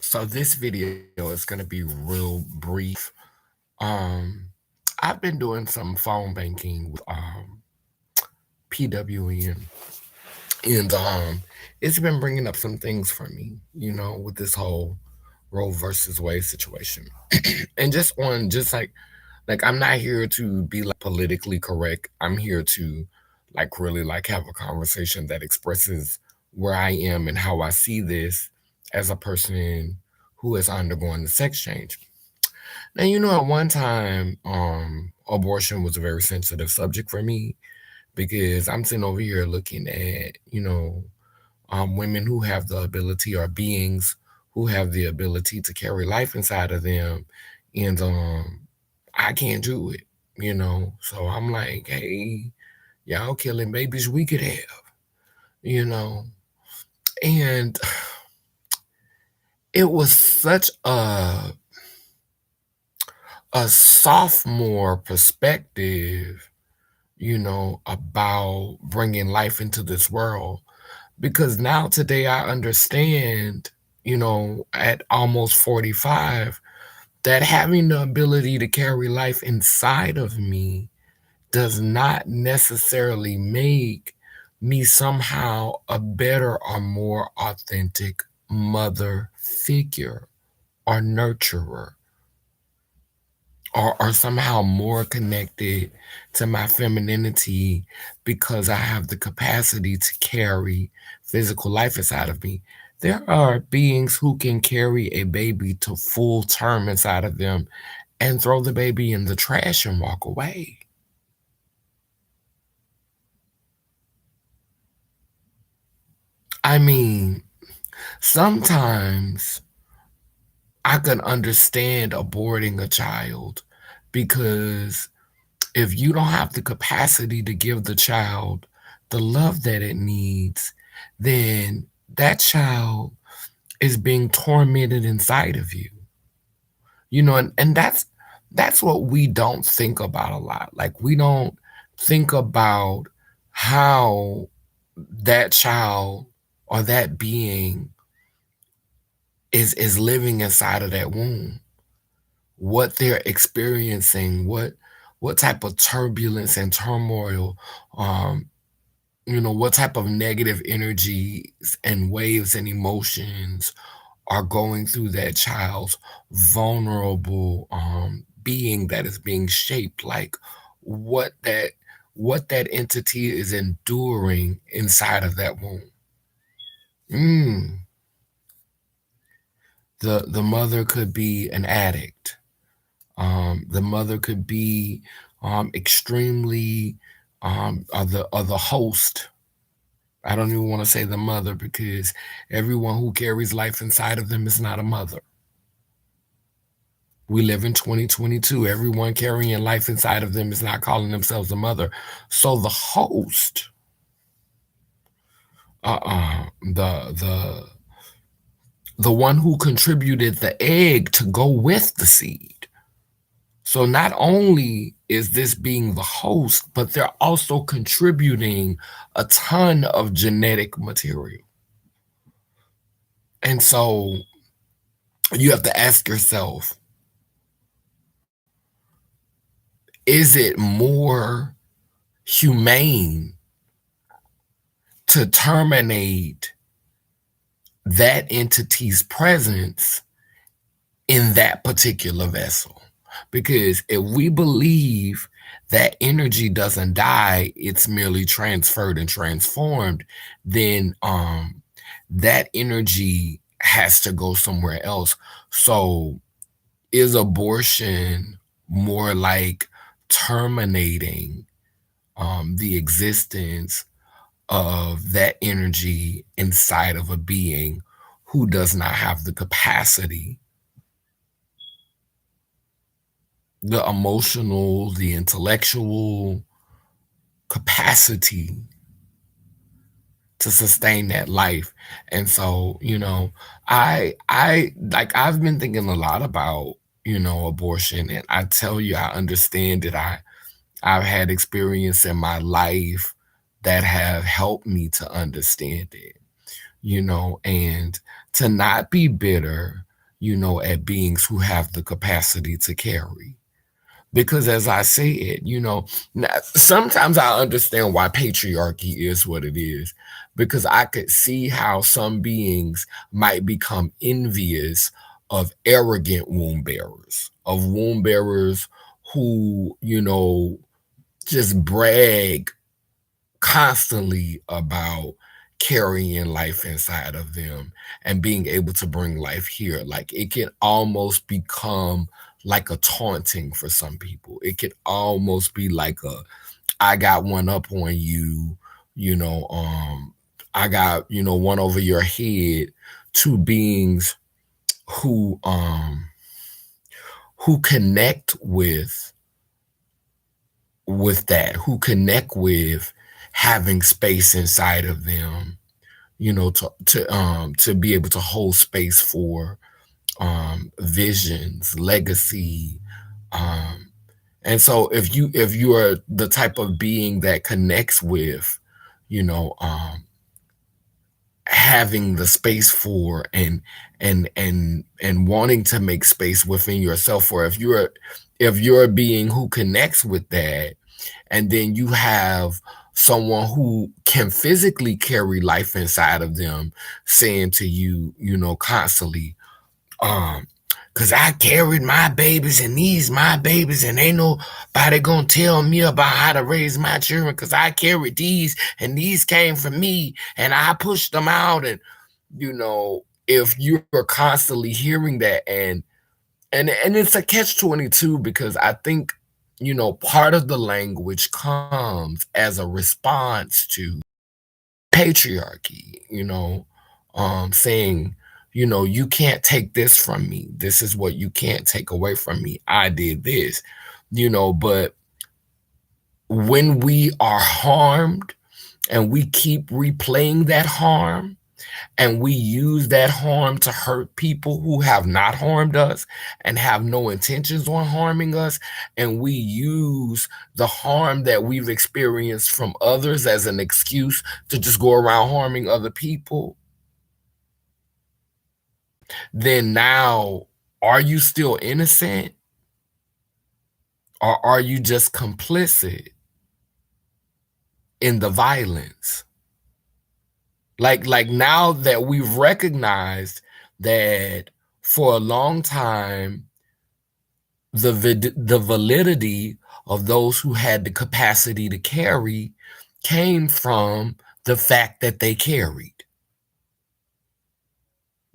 So this video is going to be real brief. Um, I've been doing some phone banking with PWN, and it's been bringing up some things for me, with this whole Roe versus Wade situation. And just like I'm not here to be like politically correct. I'm here to really have a conversation that expresses where I am and how I see this as a person who is undergoing the sex change. Now, at one time, abortion was a very sensitive subject for me because I'm sitting over here looking at, women who have the ability or beings who have the ability to carry life inside of them. And I can't do it. So I'm like, hey, y'all killing babies we could have, you know. And it was such a sophomore perspective, about bringing life into this world. Because now today I understand, at almost 45, that having the ability to carry life inside of me does not necessarily make me somehow a better or more authentic mother figure or nurturer or somehow more connected to my femininity because I have the capacity to carry physical life inside of me. There are beings who can carry a baby to full term inside of them and throw the baby in the trash and walk away. I mean, sometimes I can understand aborting a child because if you don't have the capacity to give the child the love that it needs, then that child is being tormented inside of you. And that's what we don't think about a lot. Like we don't think about how that child or that being is living inside of that womb, what they're experiencing, what type of turbulence and turmoil, um, what type of negative energies and waves and emotions are going through that child's vulnerable being that is being shaped, like what that what that entity is enduring inside of that womb. Mm. The mother could be an addict. The mother could be extremely or the host. I don't even want to say the mother because everyone who carries life inside of them is not a mother. We live in 2022. Everyone carrying life inside of them is not calling themselves a mother. So the host, the the one who contributed the egg to go with the seed. So not only is this being the host, but they're also contributing a ton of genetic material. And so you have to ask yourself, is it more humane to terminate that entity's presence in that particular vessel? Because if we believe that energy doesn't die, it's merely transferred and transformed, then that energy has to go somewhere else. So is abortion more like terminating the existence of that energy inside of a being who does not have the capacity, the emotional, the intellectual capacity to sustain that life? And so, I've been thinking a lot about, abortion, and I tell you, I understand it. I've had experience in my life that have helped me to understand it, and to not be bitter, at beings who have the capacity to carry. Because as I said, sometimes I understand why patriarchy is what it is, because I could see how some beings might become envious of arrogant womb bearers who, just brag constantly about carrying life inside of them and being able to bring life here. Like it can almost become like a taunting for some people. It could almost be like a I got one up on you, you know, I got, one over your head to beings who who connect with that, who connect with having space inside of them, to be able to hold space for visions, legacy. Um, and so if you're the type of being that connects with, you know, having the space for and wanting to make space within yourself, or if you're a being who connects with that, and then you have someone who can physically carry life inside of them saying to you, constantly, um, cause I carried my babies and these my babies and ain't nobody gonna tell me about how to raise my children cause I carried these and these came from me and I pushed them out. And if you're constantly hearing that, and it's a catch 22, because I think part of the language comes as a response to patriarchy, saying, you can't take this from me. This is what you can't take away from me. I did this, but when we are harmed and we keep replaying that harm, and we use that harm to hurt people who have not harmed us and have no intentions on harming us, and we use the harm that we've experienced from others as an excuse to just go around harming other people, then now, are you still innocent, or are you just complicit in the violence? Like now that we've recognized that for a long time, the validity of those who had the capacity to carry came from the fact that they carried.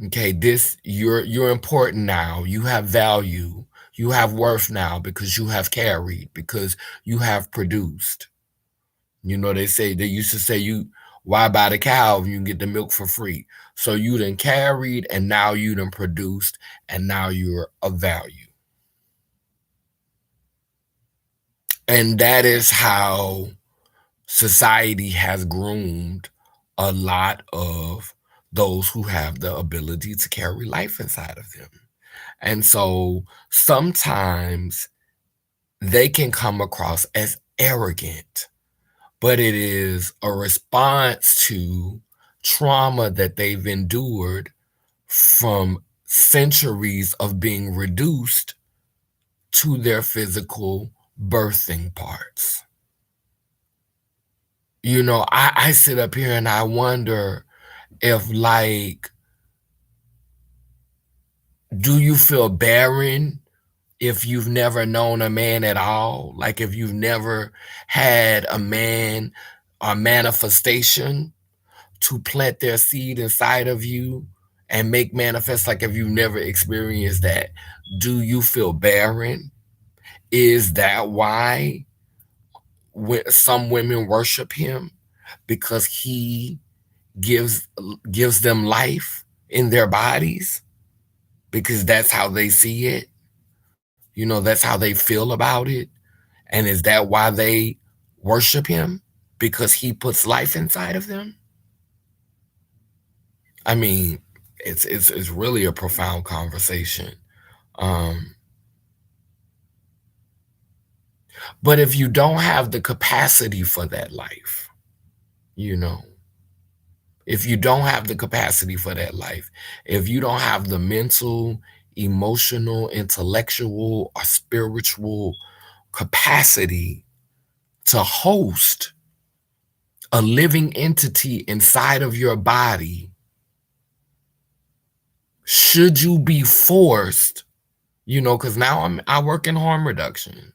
Okay, this you're important now. You have value. You have worth now because you have carried, because you have produced. They used to say, you why buy the cow if you can get the milk for free? So you done carried, and now you done produced, and now you're of value. And that is how society has groomed a lot of those who have the ability to carry life inside of them. And so sometimes they can come across as arrogant, but it is a response to trauma that they've endured from centuries of being reduced to their physical birthing parts. I sit up here and I wonder if, like, do you feel barren if you've never known a man at all? Like, if you've never had a manifestation to plant their seed inside of you and make manifest, like if you've never experienced that, do you feel barren? Is that why some women worship him? Because he gives gives them life in their bodies, because that's how they see it. That's how they feel about it. And is that why they worship him? Because he puts life inside of them? I mean, it's really a profound conversation. Um, but if you don't have the capacity for that life, you know, if you don't have the capacity for that life, if you don't have the mental, emotional, intellectual, or spiritual capacity to host a living entity inside of your body, should you be forced, because now I work in harm reduction.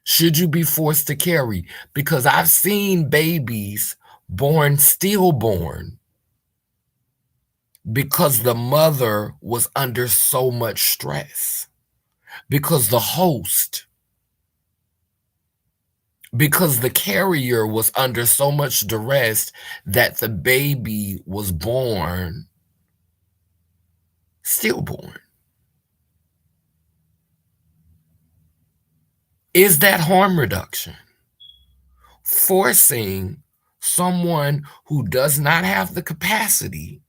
Should you be forced to carry? Because I've seen babies born stillborn because the mother was under so much stress, because the carrier was under so much duress that the baby was born stillborn. Is that harm reduction? Forcing someone who does not have the capacity,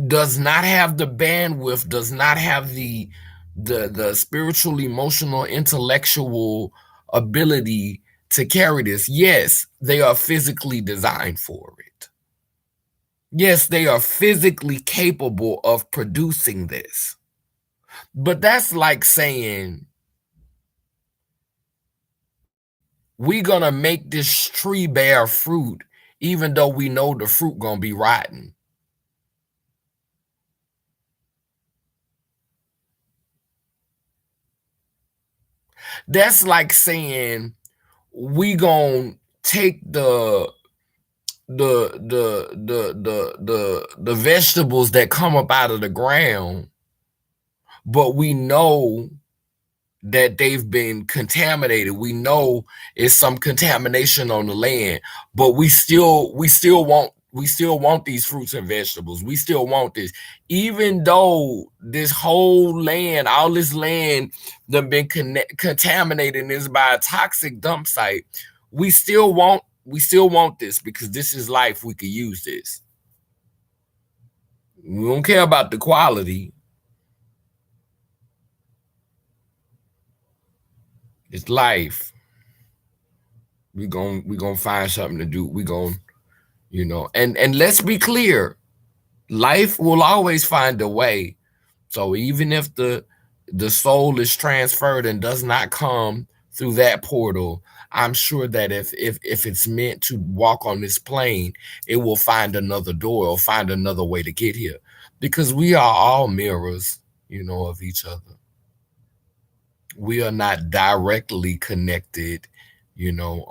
does not have the bandwidth, does not have the spiritual, emotional, intellectual ability to carry this. Yes, they are physically designed for it. Yes, they are physically capable of producing this. But that's like saying, we gonna make this tree bear fruit even though we know the fruit gonna be rotten. That's like saying, we gonna take the vegetables that come up out of the ground, but we know that they've been contaminated. We know it's some contamination on the land, but we still want these fruits and vegetables. We still want this, even though this whole land, all this land, that been contaminated and is by a toxic dump site. We still want this because this is life. We could use this. We don't care about the quality. It's life. We gonna find something to do. We gonna, and let's be clear, life will always find a way. So even if the soul is transferred and does not come through that portal, I'm sure that if it's meant to walk on this plane, it will find another door or find another way to get here, because we are all mirrors, of each other. We are not directly connected, you know,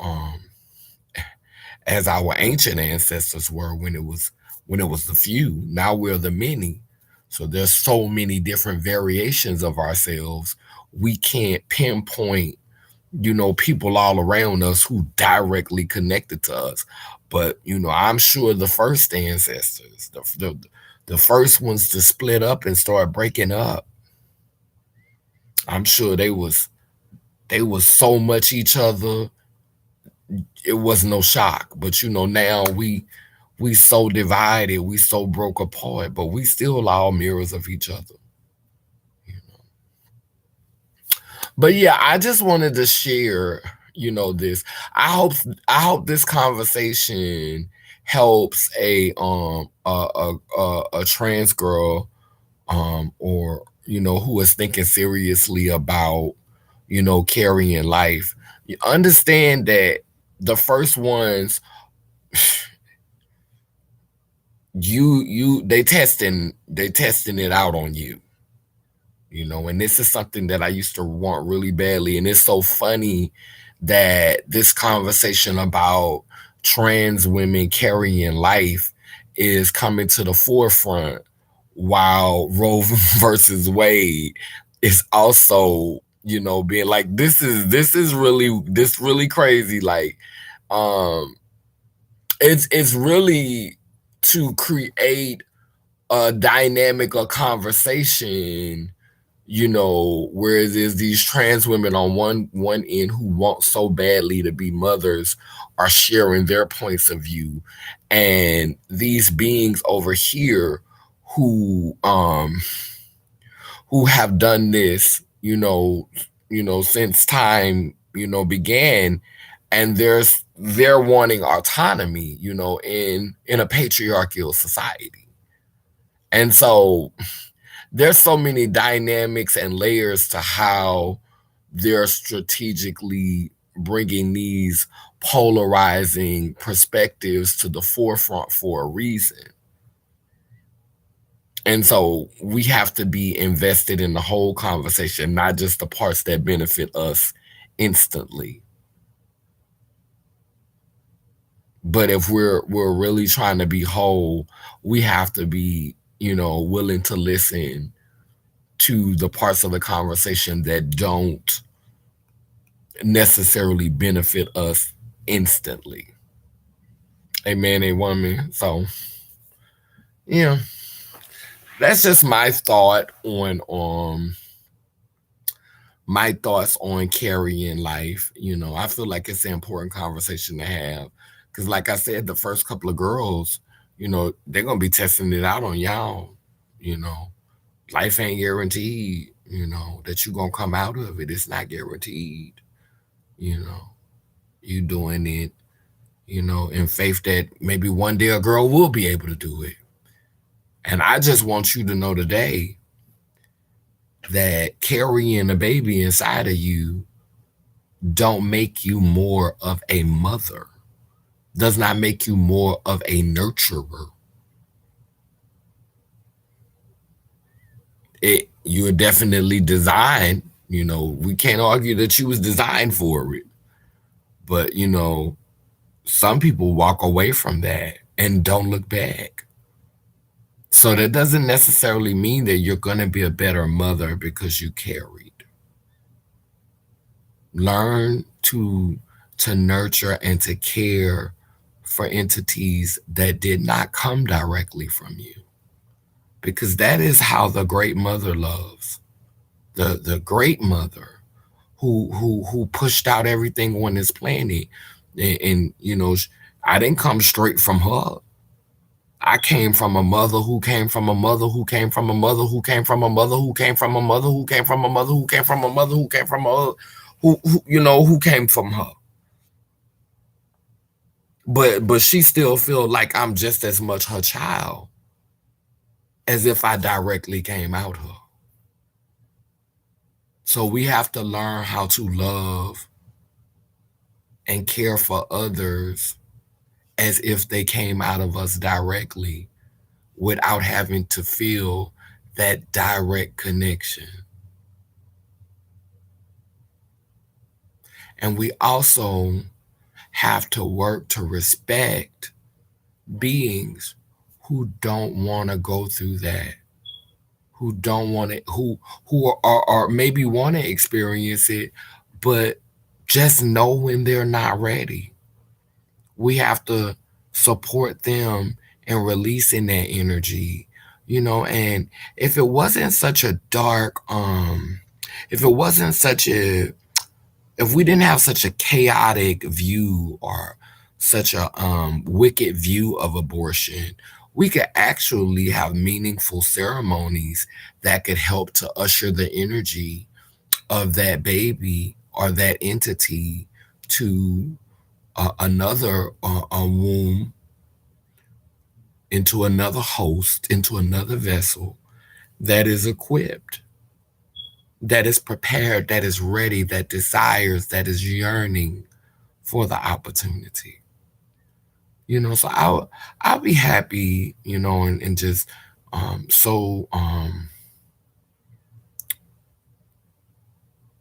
as our ancient ancestors were when it was the few. Now we're the many. So there's so many different variations of ourselves. We can't pinpoint, people all around us who directly connected to us. But I'm sure the first ancestors, the first ones to split up and start breaking up, I'm sure they was so much each other, it was no shock. But now we so divided, we so broke apart, but we still all mirrors of each other. But yeah, I just wanted to share, this. I hope this conversation helps a trans girl, or who is thinking seriously about, carrying life. You understand that the first ones, they testing it out on you. And this is something that I used to want really badly. And it's so funny that this conversation about trans women carrying life is coming to the forefront, while Roe versus Wade is also, being like, this is really crazy. Like, it's really to create a dynamic, a conversation, where there's these trans women on one end who want so badly to be mothers, are sharing their points of view, and these beings over here who have done this, since time, began, and they're wanting autonomy, in a patriarchal society. And so there's so many dynamics and layers to how they're strategically bringing these polarizing perspectives to the forefront for a reason. And so we have to be invested in the whole conversation, not just the parts that benefit us instantly. But if we're really trying to be whole, we have to be, willing to listen to the parts of the conversation that don't necessarily benefit us instantly. A man, a woman. So, yeah, that's just my thoughts on carrying life. I feel like it's an important conversation to have because, like I said, the first couple of girls, they're gonna be testing it out on y'all. You know, life ain't guaranteed. That you gonna come out of it. It's not guaranteed. You know, you doing it. In faith that maybe one day a girl will be able to do it. And I just want you to know today that carrying a baby inside of you don't make you more of a mother, does not make you more of a nurturer. You are definitely designed, we can't argue that you was designed for it. But, some people walk away from that and don't look back. So that doesn't necessarily mean that you're going to be a better mother because you carried. Learn to nurture and to care for entities that did not come directly from you, because that is how the great mother loves. The great mother who pushed out everything on this planet, and I didn't come straight from her. I came from a mother who came from a mother who came from a mother who came from a mother who came from a mother who came from a mother who came from a mother who came from a who came from her. But she still feel like I'm just as much her child as if I directly came out her. So we have to learn how to love and care for others as if they came out of us directly without having to feel that direct connection. And we also have to work to respect beings who don't want to go through that, who don't want it, who are maybe want to experience it, but just know when they're not ready. We have to support them in releasing that energy, and if it wasn't such a dark, if it wasn't such a if we didn't have such a chaotic view or such a wicked view of abortion, we could actually have meaningful ceremonies that could help to usher the energy of that baby or that entity to another a womb, into another host, into another vessel that is equipped, that is prepared, that is ready, that desires, that is yearning for the opportunity. So I'll be happy, and just so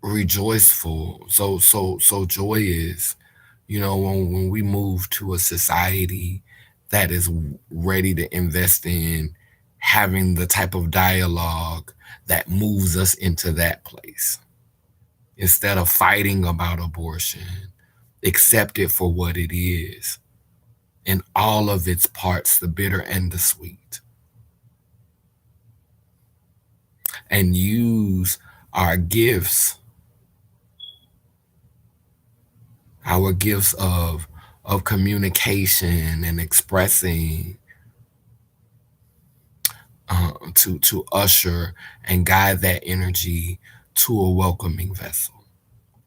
rejoiceful, so joyous, when we move to a society that is ready to invest in having the type of dialogue that moves us into that place. Instead of fighting about abortion, accept it for what it is in all of its parts, the bitter and the sweet, and use our gifts, our gifts of communication and expressing, to usher and guide that energy to a welcoming vessel,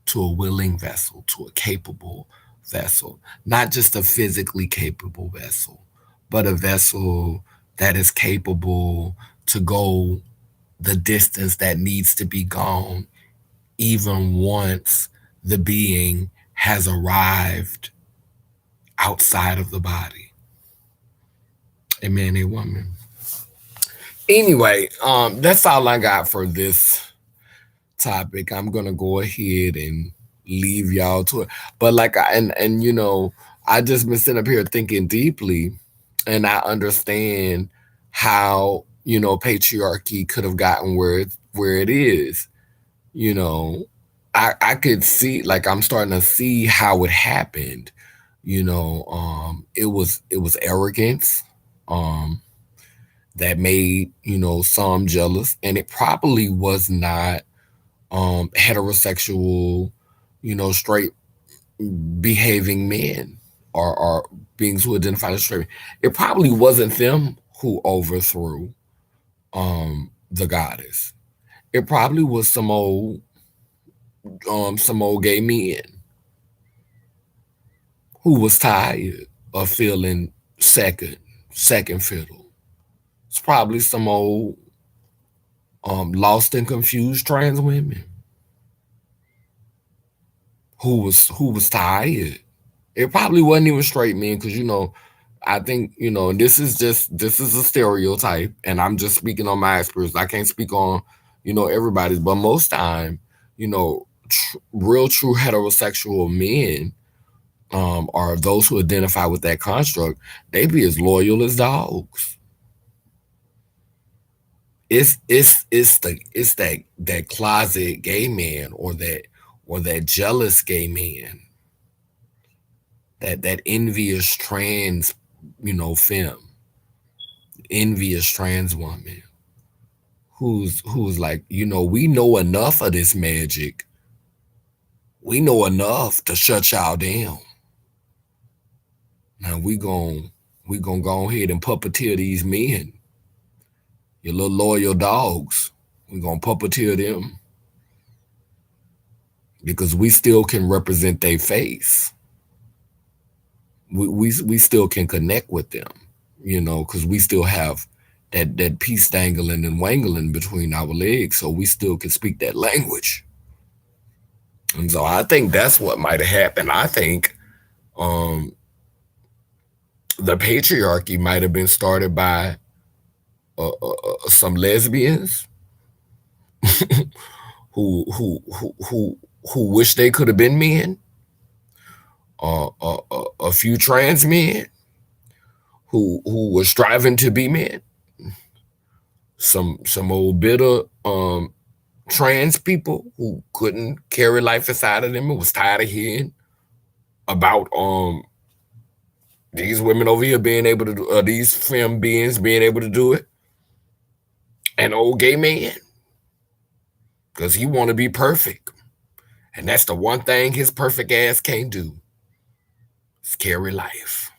to a willing vessel, to a capable vessel, not just a physically capable vessel, but a vessel that is capable to go the distance that needs to be gone, even once the being has arrived outside of the body. A man, a woman. Anyway, that's all I got for this topic. I'm gonna go ahead and leave y'all to it. But like I and I just been sitting up here thinking deeply, and I understand how patriarchy could have gotten where it is. You know, I could see, like, I'm starting to see how it happened. It was arrogance. Um, that made some jealous, and it probably was not heterosexual, straight behaving men, or beings who identify as straight. It probably wasn't them who overthrew the goddess. It probably was some old gay men who was tired of feeling second second fiddle. It's probably some old lost and confused trans women who was tired. It probably wasn't even straight men, because I think and this is a stereotype, and I'm just speaking on my experience. I can't speak on everybody's, but most time, real true heterosexual men, or those who identify with that construct, they be as loyal as dogs. It's that closet gay man, or that jealous gay man, that envious trans femme, envious trans woman, who's like, we know enough of this magic. We know enough to shut y'all down. Now we gonna go ahead and puppeteer these men, your little loyal dogs. We gonna puppeteer them, because we still can represent their face. We still can connect with them, because we still have that piece dangling and wangling between our legs, so we still can speak that language. And so I think that's what might have happened. I think um, the patriarchy might have been started by some lesbians who wish they could have been men, a few trans men who were striving to be men, some old bitter trans people who couldn't carry life inside of them and was tired of hearing about these women over here being able to do, these femme beings being able to do it. An old gay man, because he want to be perfect, and that's the one thing his perfect ass can't do, is carry life.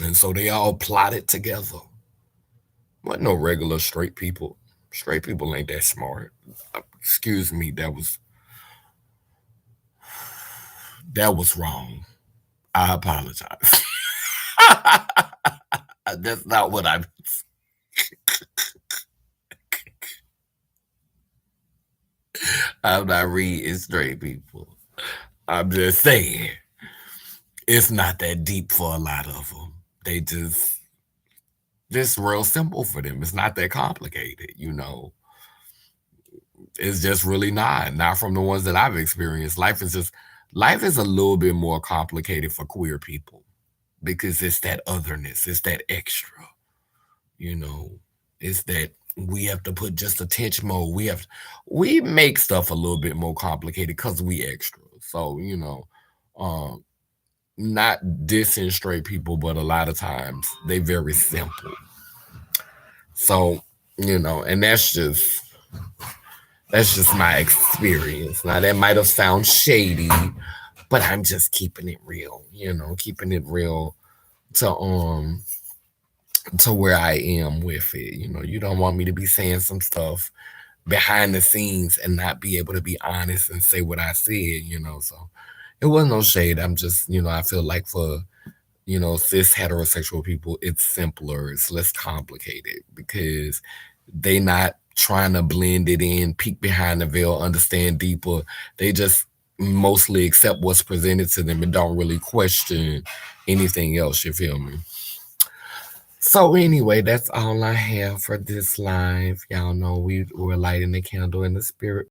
And so they all plotted together. But no regular straight people. Straight people ain't that smart. Excuse me, that was wrong. I apologize. That's not what I'm not reading straight people. I'm just saying it's not that deep for a lot of them. They just real simple for them. It's not that complicated. It's just really not from the ones that I've experienced. Life is a little bit more complicated for queer people, because it's that otherness, it's that extra, you know, it's that we have to put just attention mode. We make stuff a little bit more complicated because we extra. So, um, not dissing straight people, but a lot of times they very simple. So, and that's just my experience. Now that might have sound shady, but I'm just keeping it real, keeping it real to where I am with it. You don't want me to be saying some stuff behind the scenes and not be able to be honest and say what I said. So it wasn't no shade. I'm just, I feel like for cis heterosexual people, it's simpler, it's less complicated, because They not trying to blend it in, peek behind the veil, understand deeper. They just mostly accept what's presented to them and don't really question anything else, you feel me? So anyway, that's all I have for this live. Y'all know we're lighting the candle in the spirit